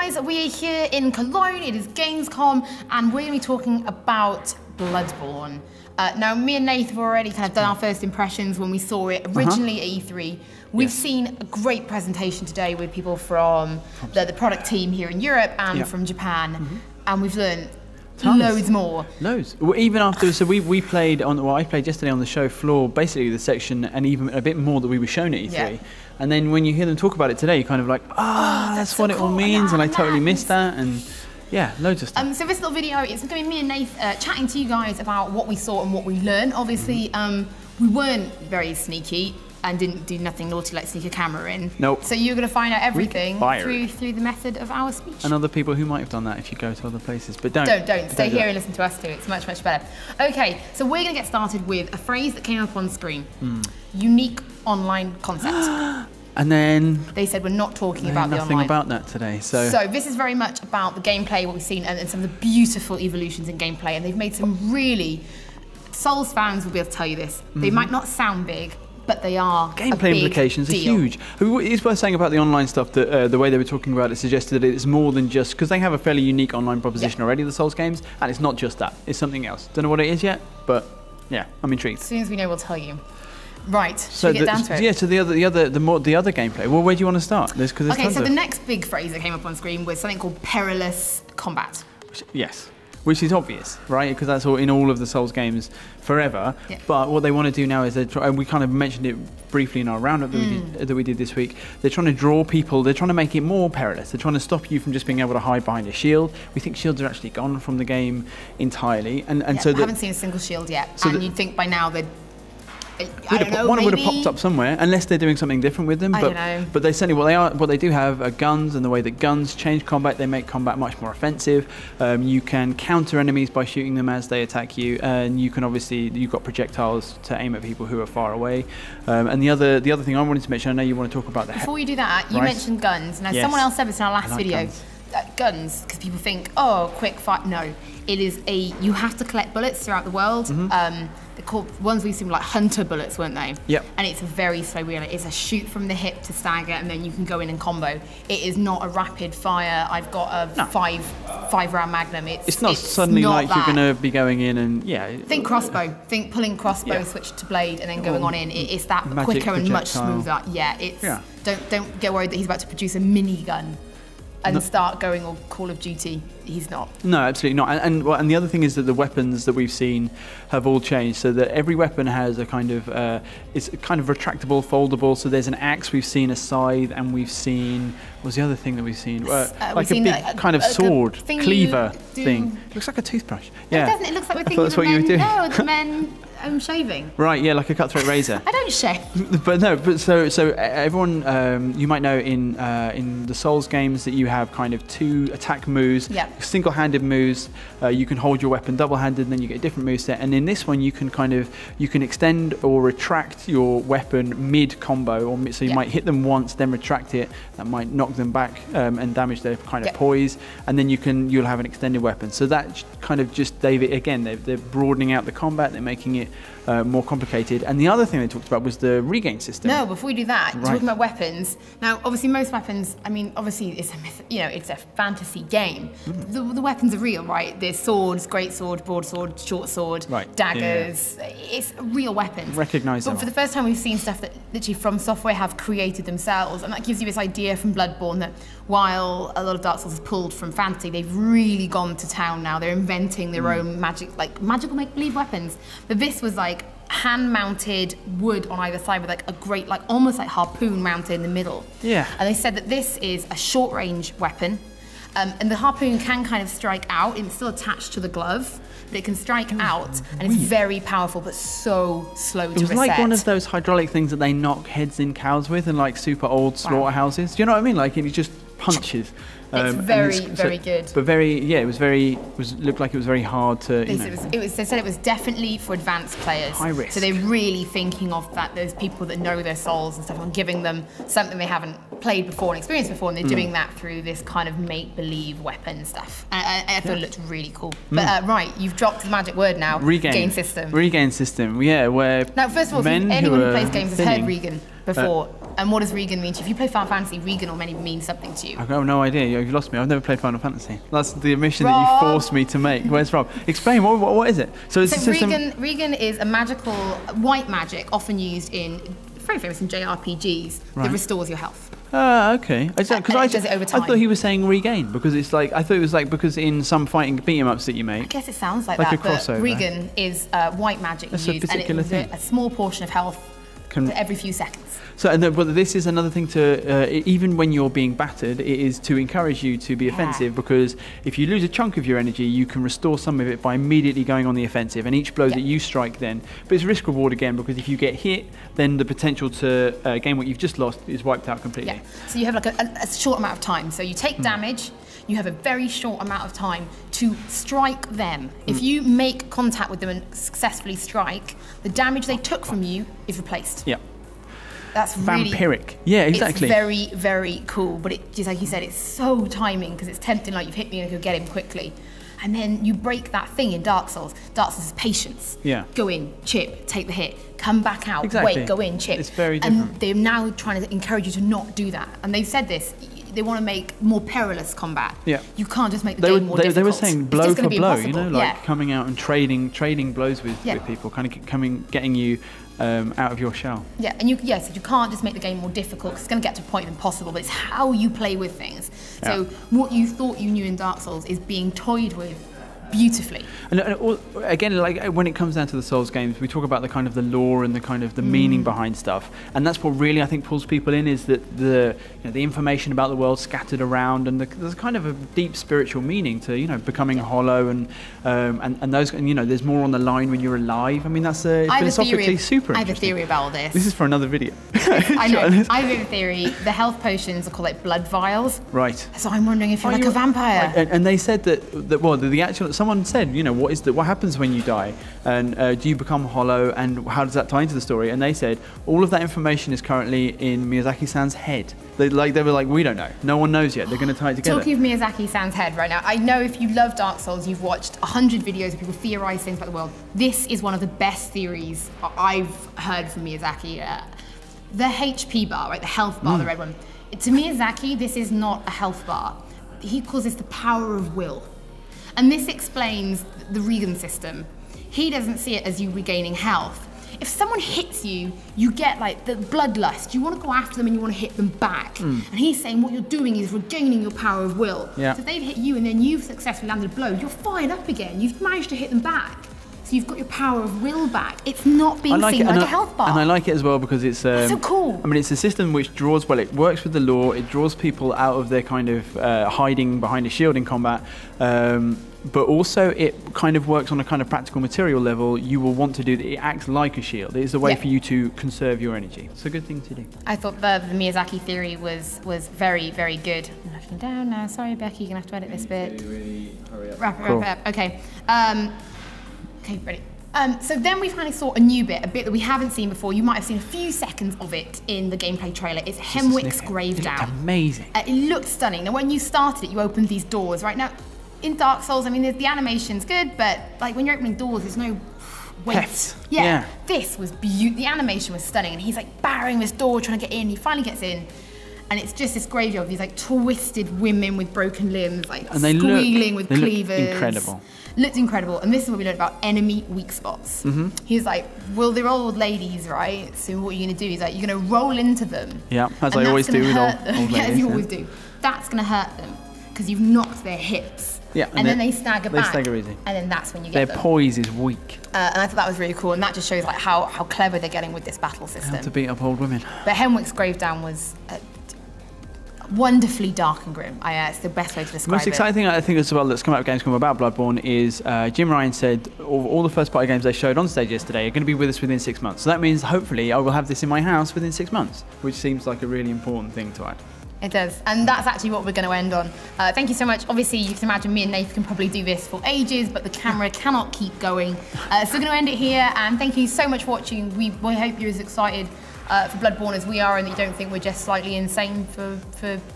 guys, we are here in Cologne, it is Gamescom, and we're going to be talking about Bloodborne. Now, me and Nathan have already kind of done our first impressions when we saw it originally at E3. We've seen a great presentation today with people from the product team here in Europe and from Japan, and we've learned loads more. Loads. Well, even after, so we played on, well, I played yesterday on the show floor, basically the section and even a bit more that we were shown at E3. And then when you hear them talk about it today, you're kind of like, that's what it all means, and I totally missed that. And yeah, loads of stuff. So this little video, it's going to be me and Nathan chatting to you guys about what we saw and what we learned. Obviously, we weren't very sneaky and didn't do nothing naughty like sneak a camera in. Nope. So you're going to find out everything through the method of our speech. And other people who might have done that if you go to other places, but don't. Stay here and listen to us too. It's much, much better. Okay, so we're going to get started with a phrase that came up on screen. Unique online concept. And then they said we're not talking about the online. Nothing about that today. So this is very much about the gameplay, what we've seen, and some of the beautiful evolutions in gameplay. And they've made some really, Souls fans will be able to tell you this. They might not sound big, but they are. Gameplay implications are huge. It's worth saying about the online stuff that the way they were talking about it suggested that it's more than just, because they have a fairly unique online proposition already, the Souls games, and it's not just that. It's something else. Don't know what it is yet, but yeah, I'm intrigued. As soon as we know, we'll tell you. Right, so we get down to it? Yeah, so the other gameplay. Well, where do you want to start? Okay, so the next big phrase that came up on screen was something called perilous combat. Which is obvious, right? Because that's all in all of the Souls games forever. But what they want to do now is and we kind of mentioned it briefly in our roundup that we did this week. They're trying to draw people. They're trying to make it more perilous. They're trying to stop you from just being able to hide behind a shield. We think shields are actually gone from the game entirely, and so I haven't seen a single shield yet. So and you'd think by now they'd. One would have popped up somewhere, unless they're doing something different with them. I don't know. But they certainly what they do have are guns, and the way that guns change combat, they make combat much more offensive. You can counter enemies by shooting them as they attack you, and you can obviously you've got projectiles to aim at people who are far away. And the other thing I wanted to mention, I know you want to talk about before you do that, you mentioned guns. Now someone else said this in our last video. Guns, because people think, oh, quick fire. No, it is you have to collect bullets throughout the world. They're called, ones we've seen like hunter bullets, weren't they? Yep. And it's a very slow wheel. It's a shoot from the hip to stagger, and then you can go in and combo. It is not a rapid fire. I've got a five round magnum. It's not suddenly like you're going to be going in and Think crossbow. Think pulling crossbow, switch to blade, and then going on in. It's that quicker and much smoother. Don't get worried that he's about to produce a minigun and start going all Call of Duty. He's not. No, absolutely not. And the other thing is that the weapons that we've seen have all changed. So that every weapon has a kind of it's kind of retractable, foldable. So there's an axe. We've seen a scythe, and we've seen what's the other thing that we've seen? Like a big kind of sword cleaver thing. Looks like a toothbrush. No, it doesn't. It looks like the thing that men. No, the men. Shaving. Right, yeah, like a cutthroat razor. I don't shave. But so everyone, you might know in the Souls games that you have kind of two attack moves, single-handed moves. You can hold your weapon double-handed, and then you get a different moveset. And in this one, you can extend or retract your weapon mid-combo, or so you might hit them once, then retract it. That might knock them back and damage their kind of poise, and then you'll have an extended weapon. So that kind of just they're broadening out the combat. They're making it more complicated. And the other thing they talked about was the regain system. No, before we do that, talking about weapons. Now, obviously, most weapons. I mean, obviously, it's a fantasy game. The weapons are real, right? There's swords, great sword, broadsword, short sword, daggers. It's real weapons. Recognisable. But for the first time, we've seen stuff that literally From Software have created themselves, and that gives you this idea from Bloodborne that while a lot of Dark Souls is pulled from fantasy, they've really gone to town now. They're inventing their own magical make-believe weapons. But this was like hand-mounted wood on either side with like a great, almost like harpoon mounted in the middle. Yeah. And they said that this is a short-range weapon, and the harpoon can kind of strike out. It's still attached to the glove, but it can strike out, and it's very powerful, but so slow to reset. It was like one of those hydraulic things that they knock heads in cows with in like super old slaughterhouses. Do you know what I mean? Like it just punches. It's very good. But looked like it was very hard to. They said it was definitely for advanced players. High risk. So they're really thinking of that. There's people that know their souls and stuff, and giving them something they haven't played before and experienced before, and they're doing that through this kind of make-believe weapon stuff. And I thought it looked really cool. But right, you've dropped the magic word now. Regain system. Regain system. Yeah, where now first of all, anyone who plays games has heard Regan before. And what does Regan mean to you? If you play Final Fantasy, Regan will maybe mean something to you. I've got no idea. you've lost me. I've never played Final Fantasy. That's the admission that you forced me to make. Where's Rob? Explain, what is it? So Regen is a magical, white magic, often used in, very famous in JRPGs, that restores your health. Okay. Because it does it over time. I thought he was saying regain, because it's like, I thought it was like, because in some fighting beat 'em ups that you make. I guess it sounds like that, a crossover. But Regen is white magic That's used, a particular and it's a small portion of health every few seconds. So, but this is another thing to, even when you're being battered, it is to encourage you to be offensive, because if you lose a chunk of your energy, you can restore some of it by immediately going on the offensive, and each blow that you strike then, but it's risk reward again, because if you get hit, then the potential to gain what you've just lost is wiped out completely. Yeah, so you have like a short amount of time. So you take damage, you have a very short amount of time to strike them. If you make contact with them and successfully strike, the damage they took from you is replaced. Yeah. That's really vampiric. Yeah, exactly. It's very, very cool. But it, just like you said, it's so timing, because it's tempting, like you've hit me and you go get him quickly. And then you break that thing in Dark Souls. Dark Souls is patience. Yeah. Go in, chip, take the hit, come back out, wait, go in, chip. It's very different. And they're now trying to encourage you to not do that. And they've said this. They want to make more perilous combat. Yeah. You can't just make the game more difficult. They were saying blow for blow, you know, like yeah. coming out and trading blows with people, kind of getting you out of your shell. Yeah, and you can't just make the game more difficult, because it's going to get to a point of impossible, but it's how you play with things. So what you thought you knew in Dark Souls is being toyed with beautifully. And again, like when it comes down to the Souls games, we talk about the kind of the lore and the kind of the meaning behind stuff, and that's what really I think pulls people in, is that the information about the world scattered around, and there's kind of a deep spiritual meaning to becoming hollow, and those, and there's more on the line when you're alive. I mean, that's philosophically super interesting. I have a theory about all this. This is for another video. I know. I have a theory. The health potions are called like blood vials. Right. So I'm wondering if you're like a vampire. Right. And they said that the actual, someone said, what happens when you die, and do you become hollow, and how does that tie into the story? And they said all of that information is currently in Miyazaki-san's head. They were like, we don't know. No one knows yet. They're going to tie it together. Talking of Miyazaki-san's head right now, I know if you love Dark Souls, you've watched 100 videos of people theorize things about the world. This is one of the best theories I've heard from Miyazaki. The HP bar, right, the health bar, the red one. To Miyazaki, this is not a health bar. He calls this the power of will. And this explains the Regen system. He doesn't see it as you regaining health. If someone hits you, you get like the bloodlust. You want to go after them and you want to hit them back. And he's saying what you're doing is regaining your power of will. Yeah. So if they've hit you and then you've successfully landed a blow, you're fired up again. You've managed to hit them back. So you've got your power of will back. It's not being seen like a health bar. And I like it as well because it's so cool. I mean, it's a system which draws, well, it works with the lore. It draws people out of their kind of hiding behind a shield in combat. But also it kind of works on a kind of practical material level. You will want to do that. It acts like a shield. It is a way for you to conserve your energy. It's a good thing to do. I thought the Miyazaki theory was very, very good. I'm looking down now. Sorry, Becky, you're going to have to edit this bit. Really hurry up. Wrap it up. Okay. Okay, ready. So then we finally saw a new bit, a bit that we haven't seen before. You might have seen a few seconds of it in the gameplay trailer. It's Hemwick's Grave Down. It looked amazing. It looked stunning. Now, when you started it, you opened these doors. Right now, in Dark Souls, I mean, the animation's good, but like when you're opening doors, there's no weight. Heft. Yeah. This was beautiful. The animation was stunning, and he's like barring this door, trying to get in. He finally gets in, and it's just this graveyard of these like twisted women with broken limbs, like squealing with cleavers. Looked incredible. Looked incredible, and this is what we learned about enemy weak spots. He's like, well, they're old ladies, right? So what are you going to do? He's like, you're going to roll into them. Yeah, as I always do with old ladies. Yeah, as you always do. That's going to hurt them because you've knocked their hips. Yeah, and then they stagger back. They stagger easy. And then that's when you get them. Their poise is weak. And I thought that was really cool, and that just shows like how clever they're getting with this battle system. How to beat up old women. But Hemwick's Grave Down was wonderfully dark and grim. It's the best way to describe it. The most exciting thing I think as well that's come out of Gamescom about Bloodborne is Jim Ryan said all the first party games they showed on stage yesterday are going to be with us within 6 months. So that means hopefully I will have this in my house within 6 months, which seems like a really important thing to add. It does, and that's actually what we're going to end on. Thank you so much. Obviously, you can imagine me and Nathan can probably do this for ages, but the camera cannot keep going. So we're going to end it here, and thank you so much for watching. We hope you're as excited for Bloodborne as we are, and that you don't think we're just slightly insane for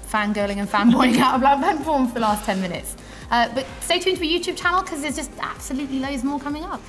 fangirling and fanboying out of Bloodborne for the last 10 minutes. But stay tuned to our YouTube channel, because there's just absolutely loads more coming up.